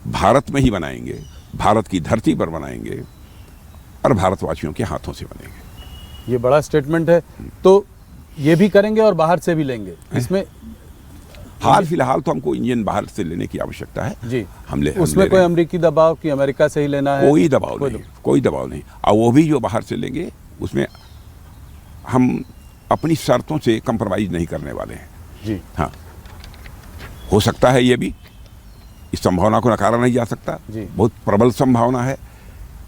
भारत में ही बनाएंगे, भारत की धरती पर बनाएंगे और भारतवासियों के हाथों से बनेंगे। ये बड़ा स्टेटमेंट है। तो ये भी करेंगे और बाहर से भी लेंगे? इसमें हाल फिलहाल तो हमको इंजन बाहर से लेने की आवश्यकता है जी। उसमें कोई अमेरिकी दबाव कि अमेरिका से ही लेना है? कोई दबाव नहीं। और वो भी जो बाहर से लेंगे उसमें हम अपनी शर्तों से कंप्रोमाइज नहीं करने वाले हैं जी। हाँ, हो सकता है ये भी, इस संभावना को नकारा नहीं जा सकता। बहुत प्रबल संभावना है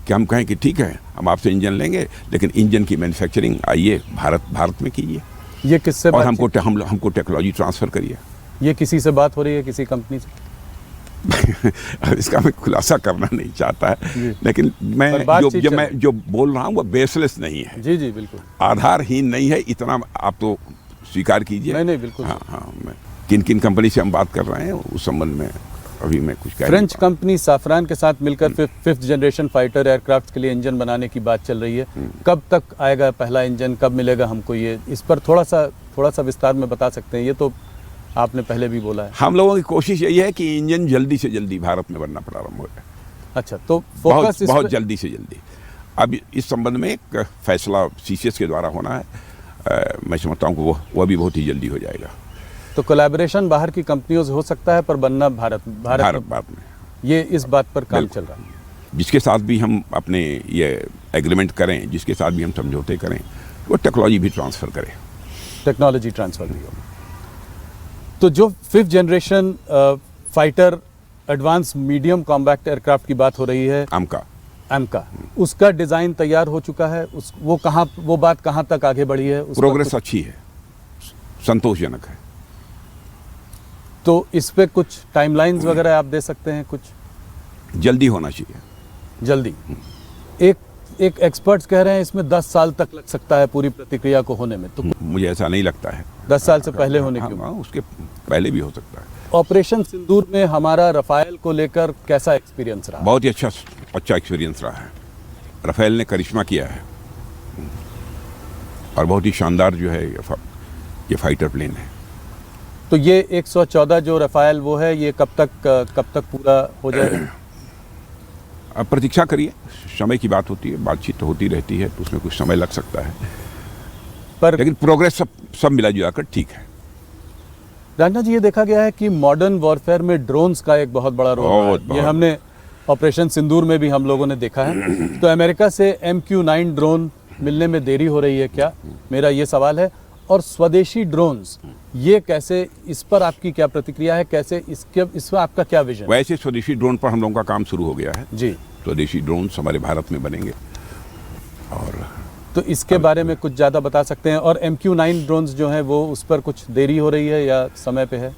कि हम कहें कि ठीक है, हम आपसे इंजन लेंगे, लेकिन इंजन की मैन्युफैक्चरिंग आइए भारत में कीजिए। ये किससे और हमको टेक्नोलॉजी ट्रांसफ़र करिए। ये किसी से बात हो रही है, किसी कंपनी से? इसका मैं खुलासा करना नहीं चाहता है, लेकिन मैं जो बोल रहा हूँ वो बेसलेस नहीं है। जी जी बिल्कुल, आधारहीन नहीं है, इतना आप तो स्वीकार कीजिए। नहीं बिल्कुल। हाँ, मैं किन कंपनी से हम बात कर रहे हैं उस संबंध में अभी मैं कुछ कह। फ्रेंच कंपनी साफरान के साथ मिलकर 5th जनरेशन फाइटर एयरक्राफ्ट के लिए इंजन बनाने की बात चल रही है। कब तक आएगा पहला इंजन, कब मिलेगा हमको? ये इस पर थोड़ा सा विस्तार में बता सकते हैं? ये तो आपने पहले भी बोला है। हम लोगों की कोशिश यही है कि इंजन जल्दी से जल्दी भारत में बनना प्रारंभ हो जाए। अच्छा, तो फोकस बहुत जल्दी से जल्दी। अब इस संबंध में एक फैसला CCS के द्वारा होना है। मैं समझता हूँ कि वह भी बहुत ही जल्दी हो जाएगा। तो कोलैबोरेशन बाहर की कंपनियों से हो सकता है, पर बनना भारत में। ये इस बात पर काम चल रहा है। जिसके साथ भी हम अपने ये एग्रीमेंट करें, जिसके साथ भी हम समझौते करें, वो टेक्नोलॉजी भी ट्रांसफ़र करें। टेक्नोलॉजी ट्रांसफ़र भी हो। तो जो 5th generation fighter advance medium combat aircraft की बात हो रही है, AMCA, उसका डिज़ाइन तैयार हो चुका है? वो बात कहाँ तक आगे बढ़ी है? प्रोग्रेस अच्छी है, संतोषजनक है। तो इस पे कुछ टाइमलाइंस वगैरह आप दे सकते हैं? कुछ जल्दी होना चाहिए। जल्दी। एक एक्सपर्ट्स कह रहे हैं इसमें 10 साल तक लग सकता है पूरी प्रतिक्रिया को होने में। तो मुझे ऐसा नहीं लगता है। 10 साल से पहले होने की? उसके पहले भी हो सकता है। ऑपरेशन सिंदूर में हमारा रफाल को लेकर कैसा एक्सपीरियंस रहा? बहुत ही अच्छा एक्सपीरियंस रहा है। रफाल ने करिश्मा किया है और बहुत ही शानदार जो है ये फाइटर प्लेन है। तो ये 114 जो रफाल वो है, ये कब तक पूरा हो जाएगा? अब प्रतीक्षा करिए, समय की बात होती है, बातचीत होती रहती है, तो उसमें कुछ समय लग सकता है, लेकिन प्रोग्रेस सब मिला जुला कर ठीक है। राजनाथ जी, ये देखा गया है कि मॉडर्न वॉरफेयर में ड्रोन्स का एक बहुत बड़ा रोल है। ये हमने ऑपरेशन सिंदूर में भी हम लोगों ने देखा है। तो अमेरिका से MQ-9 ड्रोन मिलने में देरी हो रही है क्या, मेरा ये सवाल है। और स्वदेशी ड्रोन्स, ये कैसे, इस पर आपकी क्या प्रतिक्रिया है? कैसे इसमें आपका क्या विजन? वैसे स्वदेशी ड्रोन पर हम लोगों का काम शुरू हो गया है जी। स्वदेशी ड्रोन्स हमारे भारत में बनेंगे। और तो इसके बारे में कुछ ज़्यादा बता सकते हैं? और MQ-9 ड्रोन्स जो हैं वो उस पर कुछ देरी हो रही है या समय पे है?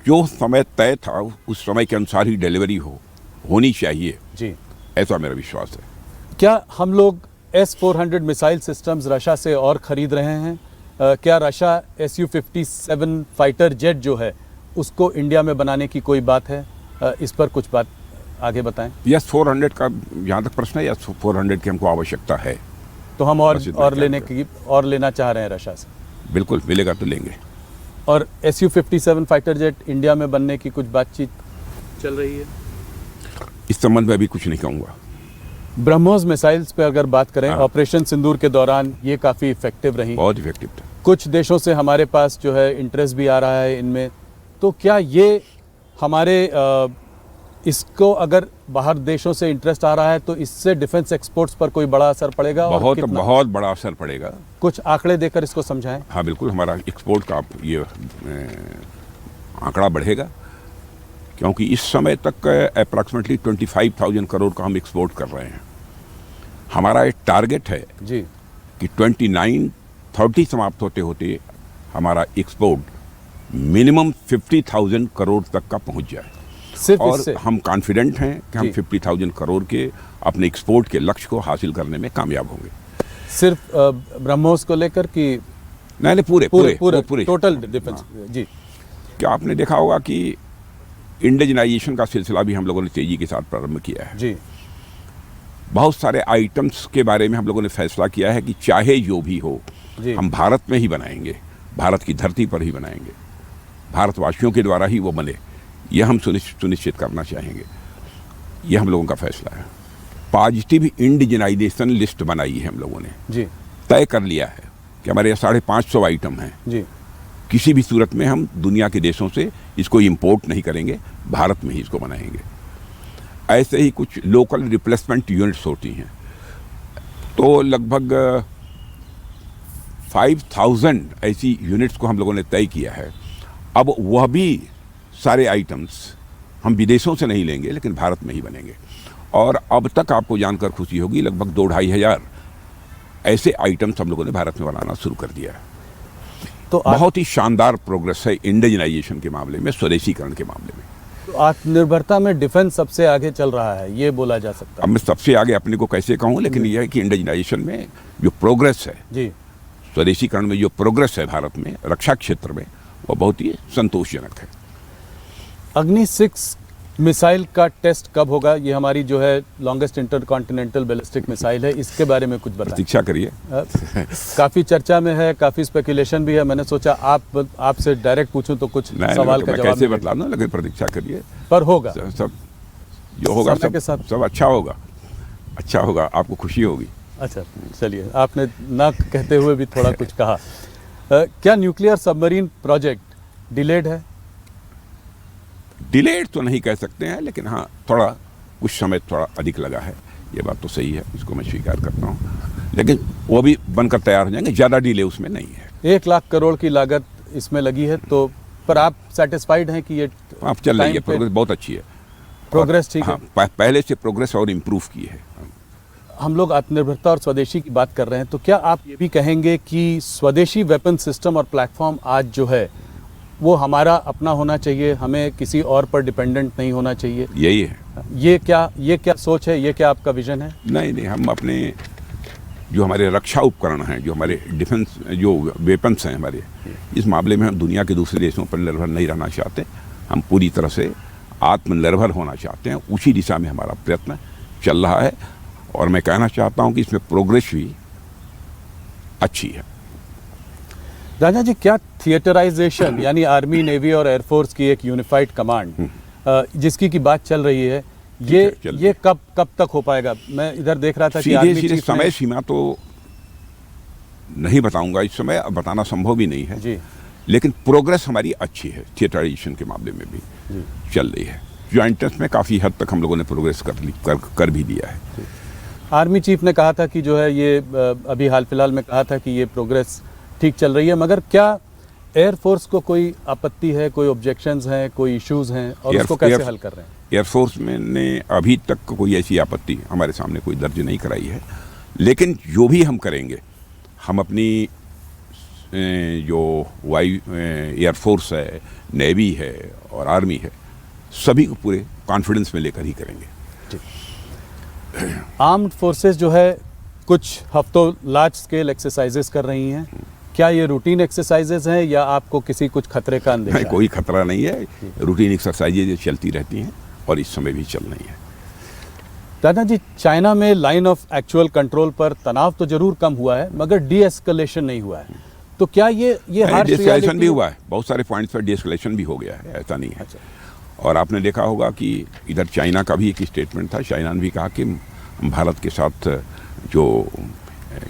जो समय तय था उस समय के अनुसार ही डिलीवरी होनी चाहिए जी, ऐसा मेरा विश्वास है। क्या हम लोग S-400 मिसाइल सिस्टम्स रशिया से और ख़रीद रहे हैं? क्या रशिया Su-57 फाइटर जेट जो है उसको इंडिया में बनाने की कोई बात है? इस पर कुछ बात आगे बताएं। S-400 का जहाँ तक प्रश्न है, S-400 की हमको आवश्यकता है। तो हम और लेना चाह रहे हैं रशिया से? बिल्कुल, मिलेगा तो लेंगे। और Su-57 फाइटर जेट इंडिया में बनने की कुछ बातचीत चल रही है? इस संबंध में अभी कुछ नहीं कहूँगा। ब्रह्मोस मिसाइल्स पे अगर बात करें, ऑपरेशन सिंदूर के दौरान ये काफ़ी इफेक्टिव रही, बहुत इफेक्टिव था। कुछ देशों से हमारे पास जो है इंटरेस्ट भी आ रहा है इनमें, तो क्या ये हमारे इसको अगर बाहर देशों से इंटरेस्ट आ रहा है तो इससे डिफेंस एक्सपोर्ट्स पर कोई बड़ा असर पड़ेगा? बहुत बड़ा असर पड़ेगा। कुछ आंकड़े देकर इसको समझाएं। हाँ बिल्कुल, हमारा एक्सपोर्ट का ये आंकड़ा बढ़ेगा, क्योंकि इस समय तक अप्रॉक्सीमेटली 25,000 करोड़ का हम एक्सपोर्ट कर रहे हैं। हमारा एक टारगेट है जी कि 29-30 समाप्त होते होते हमारा एक्सपोर्ट मिनिमम 50,000 करोड़ तक का पहुंच जाए। सिर्फ और इससे हम कॉन्फिडेंट हैं कि हम 50,000 करोड़ के अपने एक्सपोर्ट के लक्ष्य को हासिल करने में कामयाब होंगे। सिर्फ ब्रह्मोस को लेकर कि नहीं, पूरे टोटल डिफेंस? जी, क्या आपने देखा होगा कि इंडिजनाइजेशन का सिलसिला भी हम लोगों ने तेजी के साथ प्रारंभ किया है। जी, बहुत सारे आइटम्स के बारे में हम लोगों ने फैसला किया है कि चाहे जो भी हो हम भारत में ही बनाएंगे, भारत की धरती पर ही बनाएंगे, भारतवासियों के द्वारा ही वो बने, यह हम सुनिश्चित करना चाहेंगे। यह हम लोगों का फैसला है। पॉजिटिव इंडिजनाइजेशन लिस्ट बनाई है हम लोगों ने, जी, तय कर लिया है कि हमारे यहाँ 550 आइटम हैं। जी, किसी भी सूरत में हम दुनिया के देशों से इसको इंपोर्ट नहीं करेंगे, भारत में ही इसको बनाएंगे। ऐसे ही कुछ लोकल रिप्लेसमेंट यूनिट्स होती हैं, तो लगभग 5,000 ऐसी यूनिट्स को हम लोगों ने तय किया है। अब वह भी सारे आइटम्स हम विदेशों से नहीं लेंगे, लेकिन भारत में ही बनेंगे। और अब तक आपको जानकर खुशी होगी, लगभग 2-2.5 हजार ऐसे आइटम्स हम लोगों ने भारत में बनाना शुरू कर दिया है। तो बहुत ही शानदार प्रोग्रेस है इंडिजनाइजेशन के मामले में, स्वदेशीकरण के मामले में। तो आत्मनिर्भरता में डिफेंस सबसे आगे चल रहा है, ये बोला जा सकता है। अब मैं सबसे आगे अपने को कैसे कहूँ, लेकिन यह है कि इंडिजनाइजेशन में जो प्रोग्रेस है, जी, स्वदेशीकरण में जो प्रोग्रेस है भारत में रक्षा क्षेत्र में, वो बहुत ही संतोषजनक है। अग्नि 6 मिसाइल का टेस्ट कब होगा? ये हमारी जो है लॉन्गेस्ट इंटरकॉन्टिनेंटल बैलिस्टिक मिसाइल है, इसके बारे में कुछ बताएं। प्रतीक्षा करिए। काफ़ी चर्चा में है, काफ़ी स्पेकुलेशन भी है। मैंने सोचा आपसे डायरेक्ट पूछूं तो कुछ सवाल का जवाब कैसे बतला दूं, लेकिन प्रतीक्षा करिए। पर होगा सब जो होगा, सब अच्छा होगा, अच्छा होगा, आपको खुशी होगी। अच्छा, चलिए, आपने ना कहते हुए भी थोड़ा कुछ कहा। क्या न्यूक्लियर सबमरीन प्रोजेक्ट डिलेड है? डिलेड तो नहीं कह सकते हैं, लेकिन हाँ थोड़ा कुछ समय थोड़ा अधिक लगा है, ये बात तो सही है, इसको मैं स्वीकार करता हूँ। लेकिन वो भी बनकर तैयार हो जाएंगे, ज़्यादा डिले उसमें नहीं है। 1 लाख करोड़ की लागत इसमें लगी है, तो पर आप सेटिस्फाइड हैं कि ये आप चल रही है, प्रोग्रेस बहुत अच्छी है, प्रोग्रेस ठीक है? पहले से प्रोग्रेस और इम्प्रूव की है। हम लोग आत्मनिर्भरता और स्वदेशी की बात कर रहे हैं, तो क्या आप ये भी कहेंगे कि स्वदेशी वेपन सिस्टम और प्लेटफॉर्म आज जो है वो हमारा अपना होना चाहिए, हमें किसी और पर डिपेंडेंट नहीं होना चाहिए? यही है। ये क्या सोच है, ये क्या आपका विजन है? नहीं, हम अपने जो हमारे रक्षा उपकरण हैं, जो हमारे डिफेंस जो वेपन्स हैं हमारे, इस मामले में हम दुनिया के दूसरे देशों पर निर्भर नहीं रहना चाहते। हम पूरी तरह से आत्मनिर्भर होना चाहते हैं। उसी दिशा में हमारा प्रयत्न चल रहा है, और मैं कहना चाहता हूं कि इसमें प्रोग्रेस भी अच्छी है। राजा जी, क्या थिएटराइजेशन यानी आर्मी, नेवी और एयरफोर्स की एक यूनिफाइड कमांड जिसकी की बात चल रही है, ये कब तक हो पाएगा? मैं इधर देख रहा था कि सीधे समय सीमा तो नहीं बताऊंगा इस समय, अब बताना संभव भी नहीं है जी, लेकिन प्रोग्रेस हमारी अच्छी है। थिएटराइजेशन के मामले में भी चल रही है। ज्वाइंटेंस में काफ़ी हद तक हम लोगों ने प्रोग्रेस कर भी दिया है। आर्मी चीफ ने कहा था कि जो है ये अभी हाल फिलहाल में कहा था कि ये प्रोग्रेस ठीक चल रही है, मगर क्या एयरफोर्स को कोई आपत्ति है, कोई ऑब्जेक्शंस हैं, कोई इश्यूज हैं, और उसको कैसे हल कर रहे हैं? एयरफोर्स में ने अभी तक कोई ऐसी आपत्ति हमारे सामने कोई दर्ज नहीं कराई है, लेकिन जो भी हम करेंगे, हम अपनी जो एयरफोर्स है, नेवी है और आर्मी है, सभी को पूरे कॉन्फिडेंस में लेकर ही करेंगे। आर्म्ड फोर्सेस जो है कुछ हफ्तों लार्ज स्केल एक्सरसाइजेस कर रही हैं, क्या ये रूटीन एक्सरसाइजेस हैं या आपको किसी कुछ खतरे का अंदेशा नहीं, है? कोई खतरा नहीं है। रूटीन एक्सरसाइजेज चलती रहती हैं और इस समय भी चल रही हैं। दादा जी, चाइना में लाइन ऑफ एक्चुअल कंट्रोल पर तनाव तो जरूर कम हुआ है मगर डी एस्केलेशन नहीं हुआ है, तो क्या ये हार्श डिस्कलेशन रियलिटी भी हुआ है, बहुत सारे पॉइंट्स पर डिस्कलेशन भी हो गया है, ऐसा नहीं है। अच्छा। और आपने देखा होगा कि इधर चाइना का भी एक स्टेटमेंट था, चाइना ने भी कहा कि हम भारत के साथ जो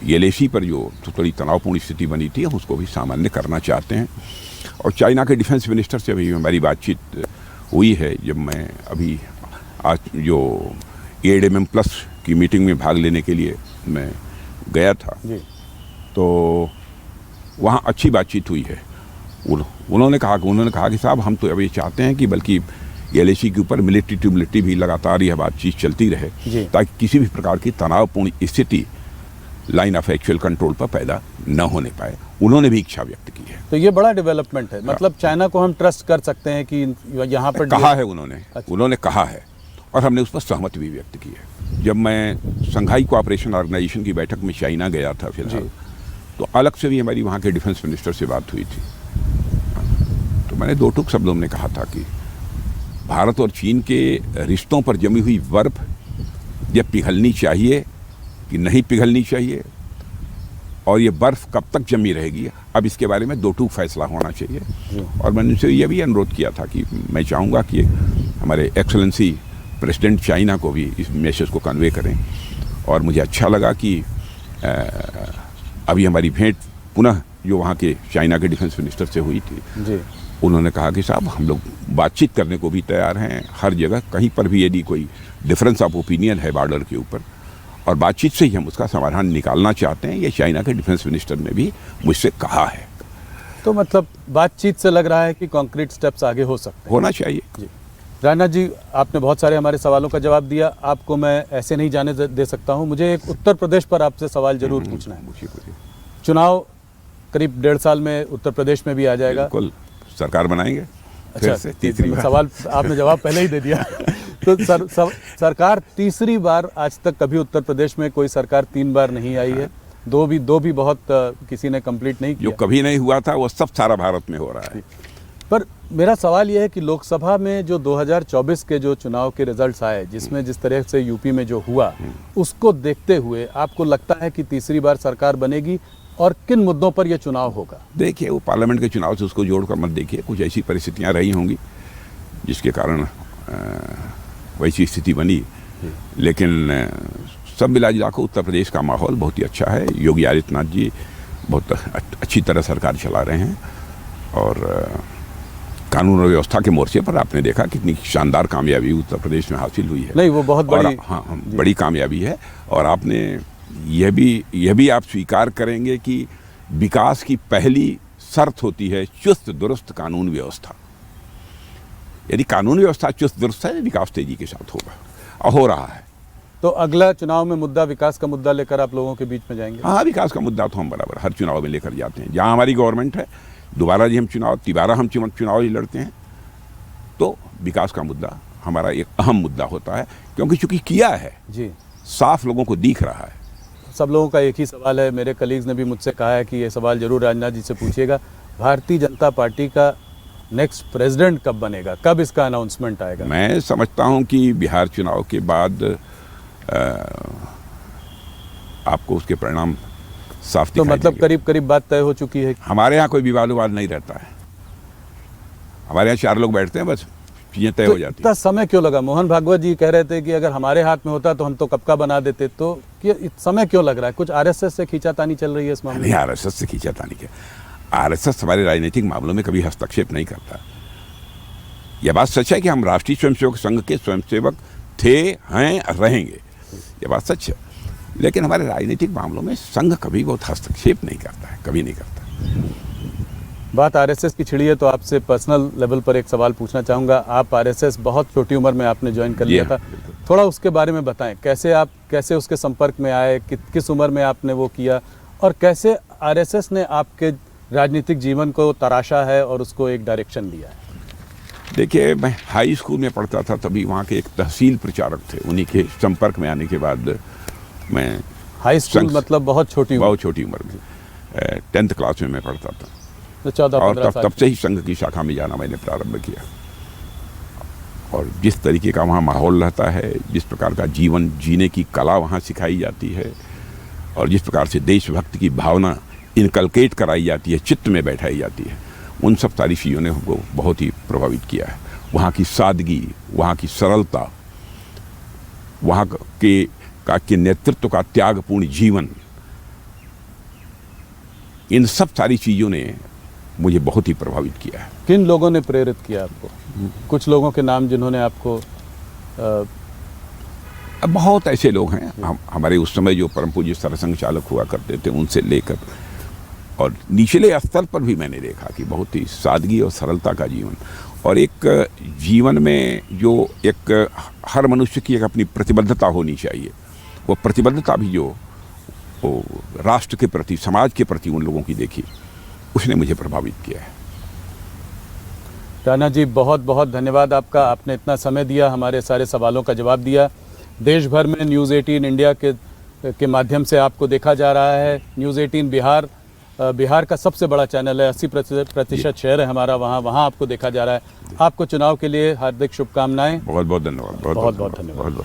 एलएसी पर जो थोड़ी तनावपूर्ण स्थिति बनी थी, हम उसको भी सामान्य करना चाहते हैं। और चाइना के डिफेंस मिनिस्टर से भी हमारी बातचीत हुई है। जब मैं अभी आज जो ADMM+ की मीटिंग में भाग लेने के लिए मैं गया था जी। तो वहाँ अच्छी बातचीत हुई है। उन्होंने कहा कि साहब हम तो अब ये चाहते हैं कि बल्कि एलएसी के ऊपर मिलिट्री टू मिलिट्री भी लगातार यह बातचीत चलती रहे ताकि किसी भी प्रकार की तनावपूर्ण स्थिति लाइन ऑफ एक्चुअल कंट्रोल पर पैदा न होने पाए। उन्होंने भी इच्छा व्यक्त की है। तो ये बड़ा डेवलपमेंट है, मतलब चाइना को हम ट्रस्ट कर सकते हैं कि यहाँ पर कहा है उन्होंने। अच्छा। उन्होंने कहा है और हमने उस पर सहमति भी व्यक्त की है। जब मैं शंघाई कोऑपरेशन ऑर्गेनाइजेशन की बैठक में चाइना गया था फिलहाल, तो अलग से भी हमारी वहाँ के डिफेंस मिनिस्टर से बात हुई थी। तो मैंने दो टूक शब्दों में कहा था कि भारत और चीन के रिश्तों पर जमी हुई बर्फ ये पिघलनी चाहिए कि नहीं पिघलनी चाहिए, और ये बर्फ कब तक जमी रहेगी, अब इसके बारे में दो टूक फैसला होना चाहिए। और मैंने उनसे ये भी अनुरोध किया था कि मैं चाहूँगा कि हमारे एक्सेलेंसी प्रेसिडेंट चाइना को भी इस मैसेज को कन्वे करें। और मुझे अच्छा लगा कि अभी हमारी भेंट पुनः जो वहाँ के चाइना के डिफेंस मिनिस्टर से हुई थी जी। उन्होंने कहा कि साहब हम लोग बातचीत करने को भी तैयार हैं हर जगह, कहीं पर भी यदि कोई डिफरेंस ऑफ ओपिनियन है बॉर्डर के ऊपर, और बातचीत से ही हम उसका समाधान निकालना चाहते हैं। ये चाइना के डिफेंस मिनिस्टर ने भी मुझसे कहा है। तो मतलब बातचीत से लग रहा है कि कॉन्क्रीट स्टेप्स आगे हो सकते हैं। होना चाहिए। जी। राजनाथ जी, आपने बहुत सारे हमारे सवालों का जवाब दिया, आपको मैं ऐसे नहीं जाने दे सकता हूं। मुझे एक उत्तर प्रदेश पर आपसे सवाल जरूर पूछना है। चुनाव करीब 1.5 साल में उत्तर प्रदेश में भी आ जाएगा। बिल्कुल, सरकार बनाएंगे। अच्छा, से तीसरी बार। सवाल आपने जवाब पहले ही दे दिया। तो सरकार तीसरी बार, आज तक कभी उत्तर प्रदेश में कोई सरकार 3 बार नहीं आई है। दो भी बहुत किसी ने कंप्लीट नहीं किया। जो कभी नहीं हुआ था वो सब सारा भारत में हो रहा है। पर मेरा सवाल यह है कि लोकसभा में जो 2024 के जो चुनाव के रिजल्ट्स आए, जिसमें जिस तरह से यूपी में जो हुआ, उसको देखते हुए आपको लगता है कि तीसरी बार सरकार बनेगी, और किन मुद्दों पर यह चुनाव होगा? देखिए, वो पार्लियामेंट के चुनाव से उसको जोड़कर मत देखिए। कुछ ऐसी परिस्थितियां रही होंगी जिसके कारण वैसी स्थिति बनी, लेकिन सब मिला जुला कर उत्तर प्रदेश का माहौल बहुत ही अच्छा है। योगी आदित्यनाथ जी बहुत अच्छी तरह सरकार चला रहे हैं, और कानून और व्यवस्था के मोर्चे पर आपने देखा कितनी शानदार कामयाबी उत्तर प्रदेश में हासिल हुई है। नहीं, वो बहुत बड़ी, हाँ, बड़ी कामयाबी है। और आपने यह भी आप स्वीकार करेंगे कि विकास की पहली शर्त होती है चुस्त दुरुस्त कानून व्यवस्था। यदि कानून व्यवस्था चुस्त दुरुस्त है, विकास तेजी के साथ होगा, और हो रहा है। तो अगला चुनाव में मुद्दा, विकास का मुद्दा लेकर आप लोगों के बीच में जाएंगे? हाँ, विकास का मुद्दा तो हम बराबर हर चुनाव में लेकर जाते हैं। जहाँ हमारी गवर्नमेंट है, दोबारा जी हम तिबारा हम चुनाव ही लड़ते हैं, तो विकास का मुद्दा हमारा एक अहम मुद्दा होता है, क्योंकि चूंकि किया है जी, साफ लोगों को दिख रहा है। सब लोगों का एक ही सवाल है, मेरे कलीग्स ने भी मुझसे कहा है कि ये सवाल जरूर राजनाथ जी से पूछिएगा, भारतीय जनता पार्टी का नेक्स्ट प्रेसिडेंट कब बनेगा, कब इसका अनाउंसमेंट आएगा? मैं समझता हूं कि बिहार चुनाव के बाद आपको उसके परिणाम साफ दिखाई तो मतलब देंगे। करीब बात तय हो चुकी है? हमारे यहाँ कोई विवाद नहीं रहता है। हमारे यहाँ 4 लोग बैठते हैं, बस चीजें तय हो जाती इतना समय क्यों लगा? मोहन भागवत जी कह रहे थे कि अगर हमारे हाथ में होता तो हम तो कब का बना देते, तो समय क्यों लग रहा है? कुछ आरएसएस से खींचातानी चल रही है इस मामले में? नहीं, आरएसएस से खींचातानी क्या? आरएसएस हमारे राजनीतिक मामलों में कभी हस्तक्षेप नहीं करता। यह बात सच है कि हम राष्ट्रीय स्वयंसेवक संघ के स्वयंसेवक थे, हैं, रहेंगे, ये बात सच है। लेकिन हमारे राजनीतिक मामलों में संघ कभी बहुत हस्तक्षेप नहीं करता है, कभी नहीं करता। बात आरएसएस की छिड़ी है, तो आपसे पर्सनल लेवल पर एक सवाल पूछना चाहूँगा। आप आरएसएस बहुत छोटी उम्र में आपने ज्वाइन कर लिया था, थोड़ा उसके बारे में बताएं, कैसे उसके संपर्क में आए, किस उम्र में आपने वो किया, और कैसे आरएसएस ने आपके राजनीतिक जीवन को तराशा है और उसको एक डायरेक्शन दिया है। देखिए, मैं हाई स्कूल में पढ़ता था, तभी वहाँ के एक तहसील प्रचारक थे, उन्हीं के संपर्क में आने के बाद मैं हाई स्कूल मतलब बहुत छोटी उम्र में 10th क्लास में मैं पढ़ता था, तो 14-15 साल तब से ही संघ की शाखा में जाना मैंने प्रारंभ किया। और जिस तरीके का वहाँ माहौल रहता है, जिस प्रकार का जीवन जीने की कला वहाँ सिखाई जाती है, और जिस प्रकार से देशभक्ति की भावना इनकलकेट कराई जाती है, चित्त में बैठाई जाती है, उन सब सारी चीज़ों ने हमको बहुत ही प्रभावित किया है। वहाँ की सादगी, वहाँ की सरलता, वहाँ के नेतृत्व का त्यागपूर्ण जीवन, इन सब सारी चीज़ों ने मुझे बहुत ही प्रभावित किया है। किन लोगों ने प्रेरित किया आपको? कुछ लोगों के नाम जिन्होंने आपको बहुत ऐसे लोग हैं। हमारे उस समय जो परम पूज्य सरसंघ चालक हुआ करते थे, उनसे लेकर और निचले स्तर पर भी मैंने देखा कि बहुत ही सादगी और सरलता का जीवन, और एक जीवन में जो एक हर मनुष्य की एक अपनी प्रतिबद्धता होनी चाहिए, वो प्रतिबद्धता भी जो वो राष्ट्र के प्रति, समाज के प्रति उन लोगों की देखी, उसने मुझे प्रभावित किया है। राणा जी, बहुत बहुत धन्यवाद आपका, आपने इतना समय दिया, हमारे सारे सवालों का जवाब दिया। देश भर में न्यूज़ 18 इंडिया के माध्यम से आपको देखा जा रहा है। न्यूज़ 18 बिहार का सबसे बड़ा चैनल है, 80% शेयर है हमारा, वहाँ आपको देखा जा रहा है। आपको चुनाव के लिए हार्दिक शुभकामनाएं। बहुत बहुत धन्यवाद। बहुत धन्यवाद।